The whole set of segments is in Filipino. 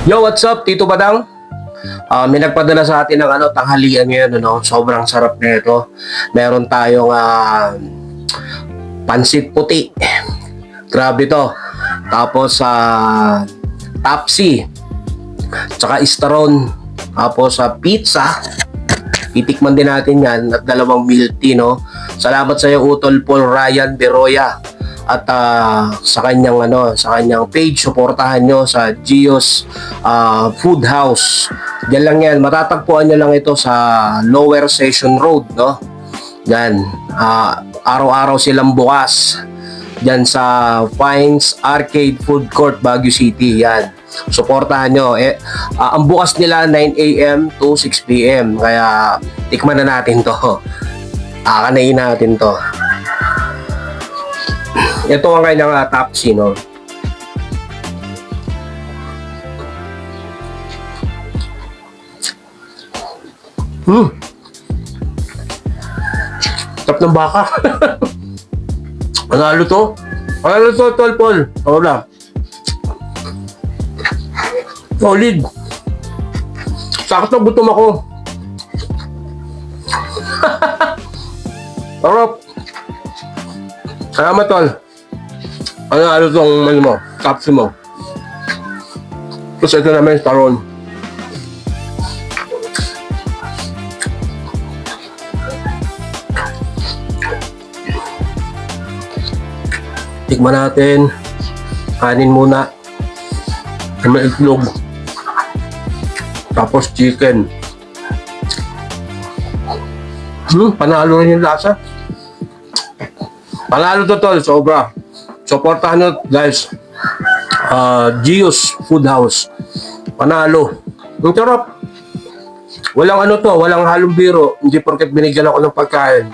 Yo, what's up? Tito Badang? May nagpadala sa atin ng tanghalian ngayon, Sobrang sarap nito. Meron tayong pansit puti. Grabe to. Tapos Tapsi. Tsaka Istaron. Tapos pizza. Itikman din natin yan at dalawang milk tea, no? Salamat sa iyo, Utol Paul Ryan Beroya. At sa kanyang page, suportahan nyo sa Gio's Food House. Diyan lang yan, matatagpuan nyo lang ito sa Lower Session Road, no? Yan, araw-araw silang bukas. Diyan sa Fines Arcade Food Court, Baguio City, yan. Suportahan nyo. Ang bukas nila 9 a.m. to 6 p.m. Kaya tikman na natin to. Kanain natin to. Ito ang kanyang Tapsi, no? Tap ng baka. Panalo to. Panalo to, Tol Paul. Wala. Solid. Sakto gutom ako. Sarap. Salamat, Tol. Ano itong mo? Tapsi mo. Tapos ito naman yung taron. Tikman natin. Kanin muna. May itlog. Tapos chicken. Panalo rin yung lasa. Panalo to, Tol. Sobra. Supportahan nyo, guys. Gio's Food House. Panalo. Ang sarap. Walang walang halong biro. Hindi porket binigyan ako ng pagkain.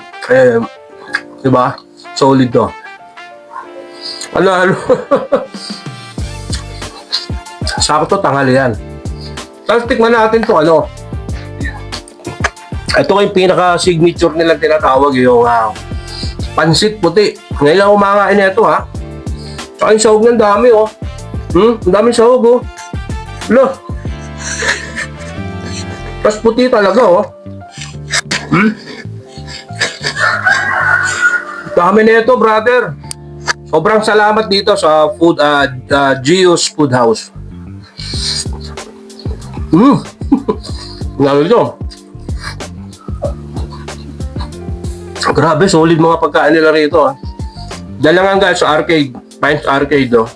Diba? Solid to. Panalo. Sakto tanghali yan. Tapos tikman natin to, ito yung pinaka-signature nilang tinatawag, yung pansit puti. Ngayon lang umakain na ito, ha. Tsaka yung sahog ng dami, oh. Ang daming sahog, oh. Lo. Tapos puti talaga, oh. Dami na ito, brother. Sobrang salamat dito sa Gio's Food House. Lalo ito. Grabe, solid mga pagkain nila rito, ha. Diyan lang guys sa arcade, Fines Arcade, no?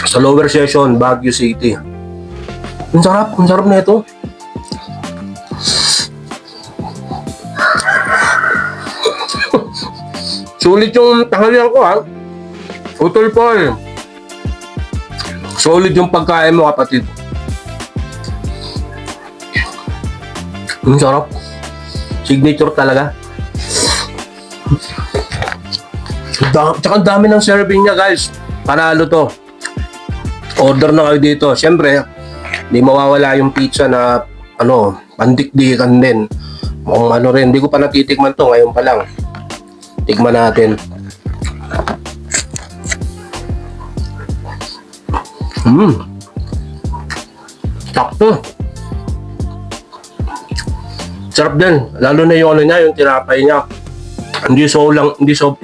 Sa Lower Session, Baguio City. Ang sarap na ito. Sulit yung tanghalian ko, ha. Utol Paul. Solid yung pagkain mo, kapatid. Ang sarap. Signature talaga. Tsaka ang dami ng serving niya, guys. Panalo to. Order na kayo dito. Siyempre, hindi mawawala yung pizza na pandikdikan din. Rin. Hindi ko pa natitikman to. Ngayon pa lang. Tikman natin. Sakto. Sarap din. Lalo na yung yung tinapay niya. Hindi so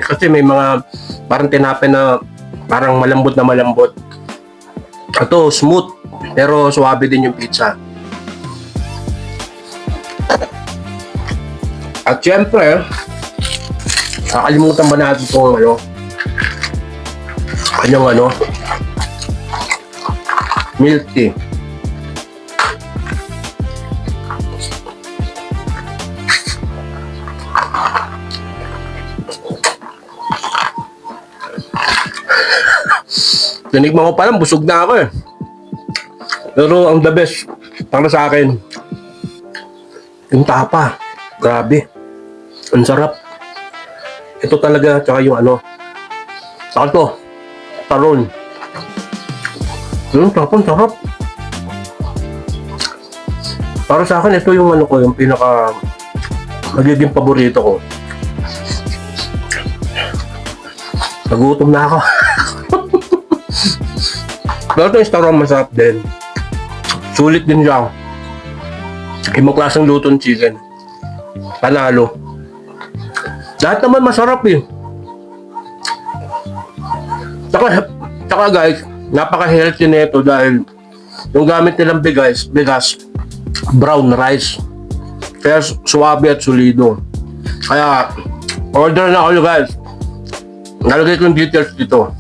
kasi may mga parang tinapay na parang malambot. Ito smooth pero suwabe din yung pizza. At syempre, kakalimutan ba natin itong kanyang milk tea. Tinikman ko pa lang, busog na ako, eh. Pero ang the best para sa akin, yung tapa. Grabe. Ang sarap. Ito talaga, tsaka yung saka ito, taron. Tapon, sarap. Para sa akin, ito yung yung pinaka magiging paborito ko. Nagutom na ako. Pero ito Star Ron, masarap din. Sulit din siya. Ibang klaseng luto ng chicken. Panalo. Lahat naman masarap eh. Tsaka guys, napaka-healthy nito dahil yung gamit nilang bigas, brown rice. Kaya suwabe at solido. Kaya, order na kayo guys. Nalagay ko yung details dito.